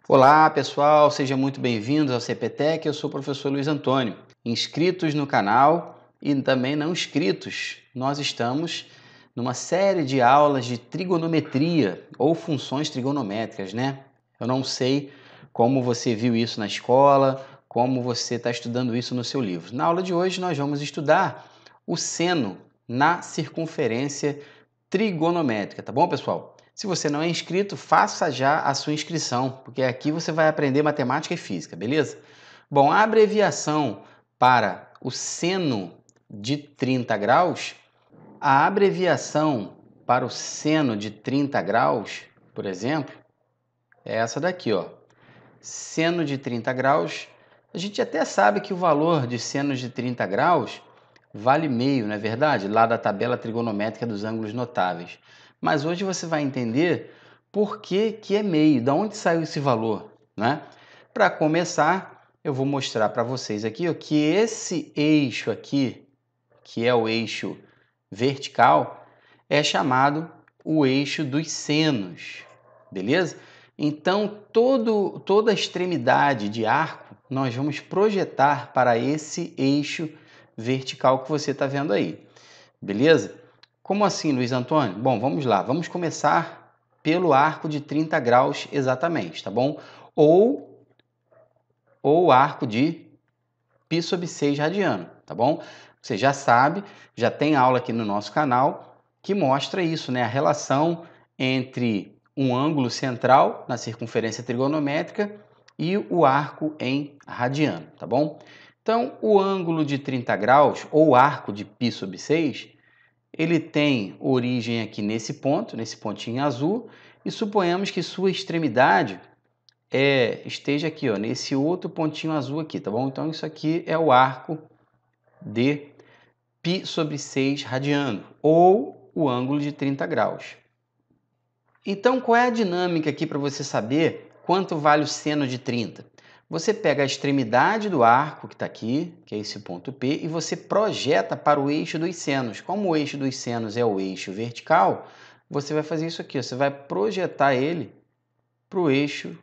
Olá pessoal, sejam muito bem-vindos ao CPTEC, eu sou o professor Luiz Antônio. Inscritos no canal e também não inscritos, nós estamos numa série de aulas de trigonometria ou funções trigonométricas, né? Eu não sei como você viu isso na escola, como você está estudando isso no seu livro. Na aula de hoje nós vamos estudar o seno na circunferência trigonométrica, tá bom, pessoal? Se você não é inscrito, faça já a sua inscrição, porque aqui você vai aprender matemática e física, beleza? Bom, a abreviação para o seno de 30 graus, a abreviação para o seno de 30 graus, por exemplo, é essa daqui, ó. Seno de 30 graus, a gente até sabe que o valor de seno de 30 graus vale meio, não é verdade? Lá da tabela trigonométrica dos ângulos notáveis. Mas hoje você vai entender por que é meio, de onde saiu esse valor, né? Para começar, eu vou mostrar para vocês aqui ó, que esse eixo aqui, que é o eixo vertical, é chamado o eixo dos senos, beleza? Então, toda a extremidade de arco nós vamos projetar para esse eixo vertical que você está vendo aí, beleza? Como assim, Luiz Antônio? Bom, vamos lá, vamos começar pelo arco de 30 graus exatamente, tá bom? Ou arco de π sobre 6 radiano, tá bom? Você já sabe, já tem aula aqui no nosso canal que mostra isso, né? A relação entre um ângulo central na circunferência trigonométrica e o arco em radiano, tá bom? Então, o ângulo de 30 graus, ou arco de π sobre 6, ele tem origem aqui nesse ponto, nesse pontinho azul, e suponhamos que sua extremidade esteja aqui, ó, nesse outro pontinho azul aqui, tá bom? Então, isso aqui é o arco de π sobre 6 radiano, ou o ângulo de 30 graus. Então, qual é a dinâmica aqui para você saber quanto vale o seno de 30? Você pega a extremidade do arco, que está aqui, que é esse ponto P, e você projeta para o eixo dos senos. Como o eixo dos senos é o eixo vertical, você vai fazer isso aqui, ó, você vai projetar ele para o eixo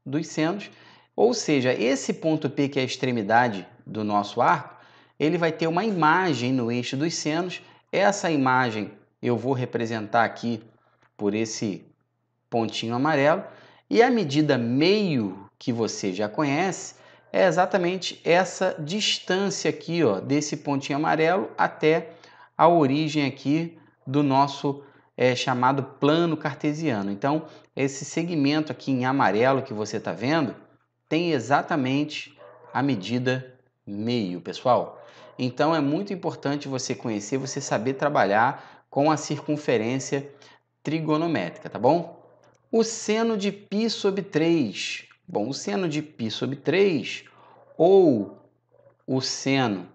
dos senos, ou seja, esse ponto P, que é a extremidade do nosso arco, ele vai ter uma imagem no eixo dos senos. Essa imagem eu vou representar aqui por esse pontinho amarelo, e a medida meio, que você já conhece, é exatamente essa distância aqui, ó, desse pontinho amarelo até a origem aqui do nosso chamado plano cartesiano. Então, esse segmento aqui em amarelo que você está vendo tem exatamente a medida meio, pessoal. Então, é muito importante você conhecer, você saber trabalhar com a circunferência trigonométrica, tá bom? O seno de π sobre 3. Bom, o seno de π sobre 3 ou o seno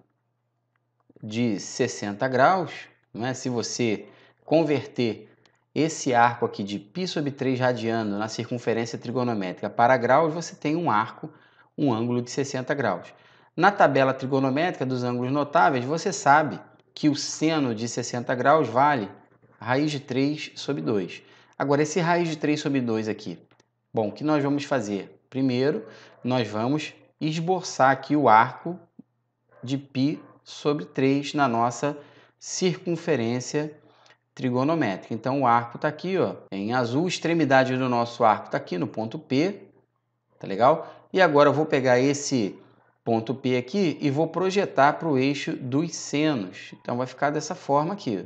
de 60 graus, né? Se você converter esse arco aqui de π sobre 3 radiano na circunferência trigonométrica para graus, você tem um arco, um ângulo de 60 graus. Na tabela trigonométrica dos ângulos notáveis, você sabe que o seno de 60 graus vale raiz de 3 sobre 2. Agora, esse raiz de 3 sobre 2 aqui, bom, o que nós vamos fazer? Primeiro, nós vamos esboçar aqui o arco de π sobre 3 na nossa circunferência trigonométrica. Então, o arco está aqui, ó, em azul, a extremidade do nosso arco está aqui no ponto P, tá legal? E agora eu vou pegar esse ponto P aqui e vou projetar para o eixo dos senos. Então, vai ficar dessa forma aqui.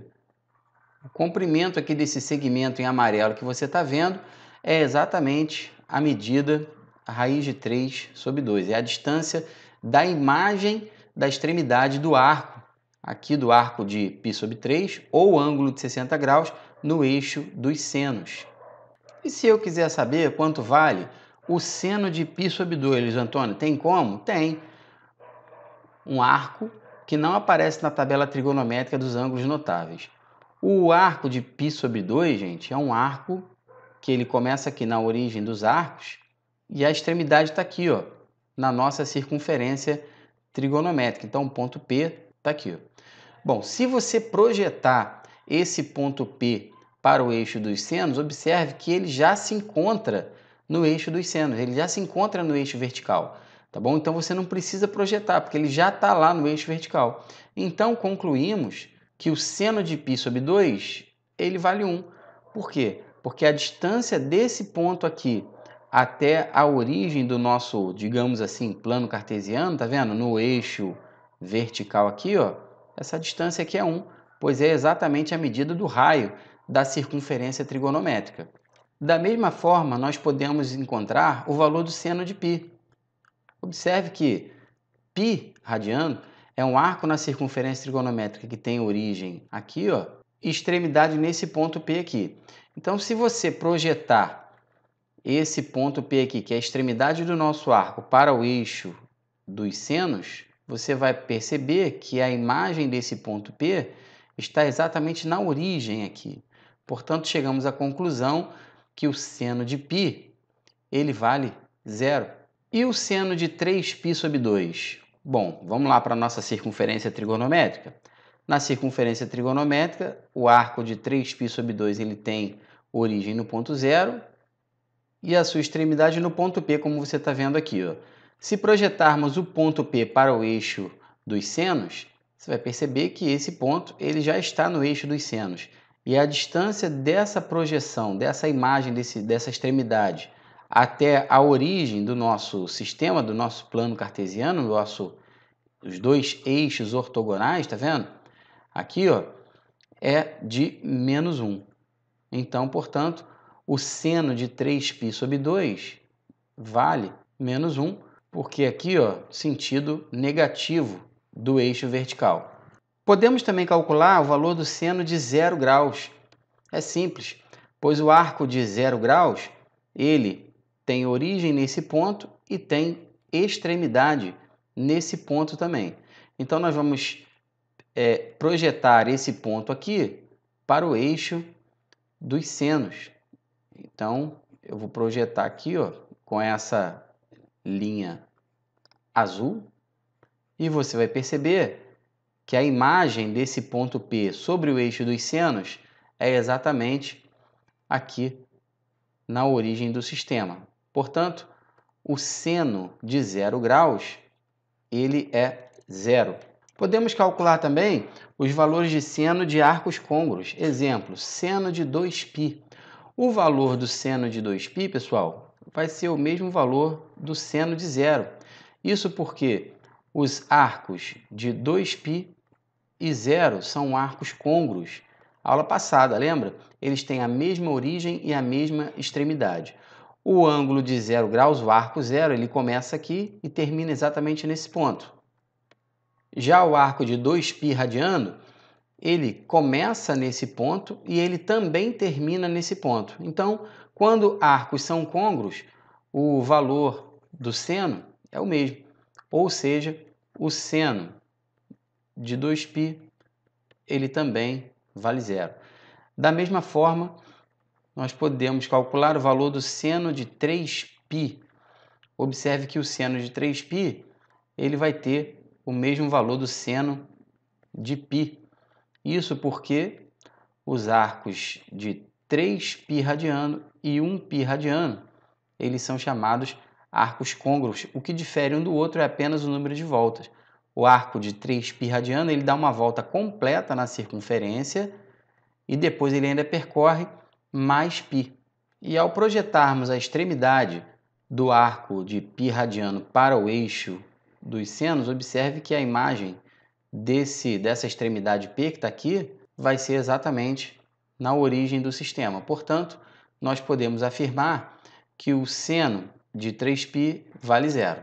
O comprimento aqui desse segmento em amarelo que você está vendo é exatamente a medida, a raiz de 3 sobre 2. É a distância da imagem da extremidade do arco, aqui do arco de π sobre 3, ou ângulo de 60 graus, no eixo dos senos. E se eu quiser saber quanto vale o seno de π sobre 2, Luiz Antônio, tem como? Tem. Um arco que não aparece na tabela trigonométrica dos ângulos notáveis. O arco de π sobre 2, gente, é um arco que ele começa aqui na origem dos arcos e a extremidade está aqui, ó, na nossa circunferência trigonométrica. Então, o ponto P está aqui. Ó. Bom, se você projetar esse ponto P para o eixo dos senos, observe que ele já se encontra no eixo dos senos, ele já se encontra no eixo vertical, tá bom? Então você não precisa projetar, porque ele já está lá no eixo vertical. Então concluímos que o seno de π sobre 2, ele vale 1. Por quê? Porque a distância desse ponto aqui até a origem do nosso, digamos assim, plano cartesiano, tá vendo? No eixo vertical aqui, ó, essa distância aqui é 1, pois é exatamente a medida do raio da circunferência trigonométrica. Da mesma forma, nós podemos encontrar o valor do seno de π. Observe que π radiano é um arco na circunferência trigonométrica que tem origem aqui, ó, e extremidade nesse ponto P aqui. Então, se você projetar esse ponto P aqui, que é a extremidade do nosso arco, para o eixo dos senos, você vai perceber que a imagem desse ponto P está exatamente na origem aqui. Portanto, chegamos à conclusão que o seno de π ele vale 0. E o seno de 3π sobre 2? Bom, vamos lá para a nossa circunferência trigonométrica. Na circunferência trigonométrica, o arco de 3π sobre 2 ele tem origem no ponto 0 e a sua extremidade no ponto P, como você está vendo aqui, ó. Se projetarmos o ponto P para o eixo dos senos, você vai perceber que esse ponto ele já está no eixo dos senos. E a distância dessa projeção, dessa imagem, dessa extremidade, até a origem do nosso sistema, do nosso plano cartesiano, os dois eixos ortogonais, tá vendo? Aqui, ó, é de menos 1. Então, portanto, o seno de 3π sobre 2 vale menos 1, porque aqui, ó, sentido negativo do eixo vertical. Podemos também calcular o valor do seno de 0 graus. É simples, pois o arco de 0 graus, ele tem origem nesse ponto e tem extremidade nesse ponto também. Então, nós vamos projetar esse ponto aqui para o eixo dos senos. Então, eu vou projetar aqui, ó, com essa linha azul, e você vai perceber que a imagem desse ponto P sobre o eixo dos senos é exatamente aqui na origem do sistema. Portanto, o seno de 0 graus, ele é 0. Podemos calcular também os valores de seno de arcos côngruos. Exemplo, seno de 2π. O valor do seno de 2π, pessoal, vai ser o mesmo valor do seno de 0. Isso porque os arcos de 2π e 0 são arcos côngruos. Aula passada, lembra? Eles têm a mesma origem e a mesma extremidade. O ângulo de 0 graus, o arco 0, ele começa aqui e termina exatamente nesse ponto. Já o arco de 2π radiano, ele começa nesse ponto e ele também termina nesse ponto. Então, quando arcos são côngruos, o valor do seno é o mesmo. Ou seja, o seno de 2π, ele também vale 0. Da mesma forma, nós podemos calcular o valor do seno de 3π. Observe que o seno de 3π, ele vai ter o mesmo valor do seno de π. Isso porque os arcos de 3π radiano e 1π radiano, eles são chamados arcos côngruos. O que difere um do outro é apenas o número de voltas. O arco de 3π radiano, ele dá uma volta completa na circunferência e depois ele ainda percorre mais π. E ao projetarmos a extremidade do arco de π radiano para o eixo dos senos, observe que a imagem dessa extremidade P que está aqui vai ser exatamente na origem do sistema. Portanto, nós podemos afirmar que o seno de 3π vale 0.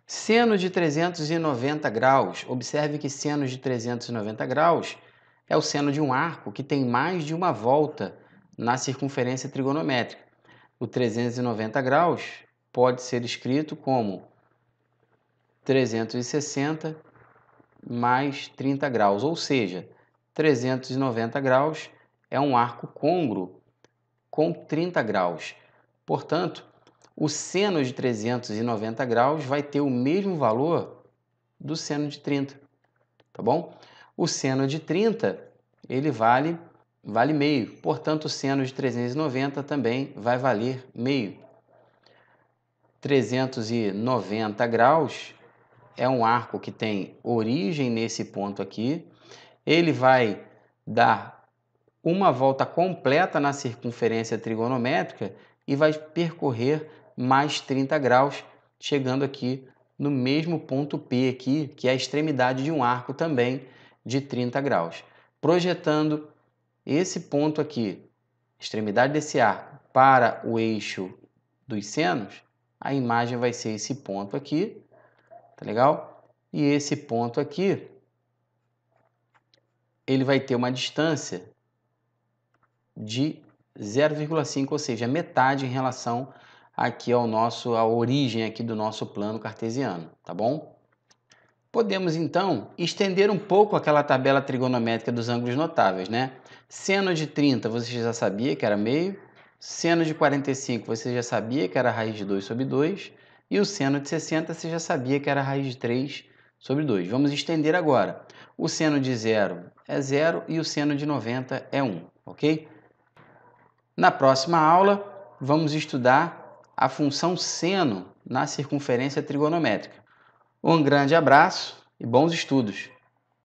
Seno de 390 graus. Observe que seno de 390 graus é o seno de um arco que tem mais de uma volta na circunferência trigonométrica. O 390 graus pode ser escrito como 360 mais 30 graus, ou seja, 390 graus é um arco côngruo com 30 graus. Portanto, o seno de 390 graus vai ter o mesmo valor do seno de 30, tá bom? O seno de 30, ele vale meio, portanto, o seno de 390 também vai valer meio. 390 graus é um arco que tem origem nesse ponto aqui. Ele vai dar uma volta completa na circunferência trigonométrica e vai percorrer mais 30 graus, chegando aqui no mesmo ponto P aqui, que é a extremidade de um arco também de 30 graus. Projetando esse ponto aqui, extremidade desse arco, para o eixo dos senos, a imagem vai ser esse ponto aqui, tá legal? E esse ponto aqui, ele vai ter uma distância de 0,5, ou seja, metade em relação aqui à origem aqui do nosso plano cartesiano, tá bom? Podemos então estender um pouco aquela tabela trigonométrica dos ângulos notáveis, né? Seno de 30 você já sabia que era meio, seno de 45 você já sabia que era raiz de 2 sobre 2, e o seno de 60 você já sabia que era raiz de 3 sobre 2. Vamos estender agora. O seno de 0 é 0 e o seno de 90 é 1, ok? Na próxima aula, vamos estudar a função seno na circunferência trigonométrica. Um grande abraço e bons estudos!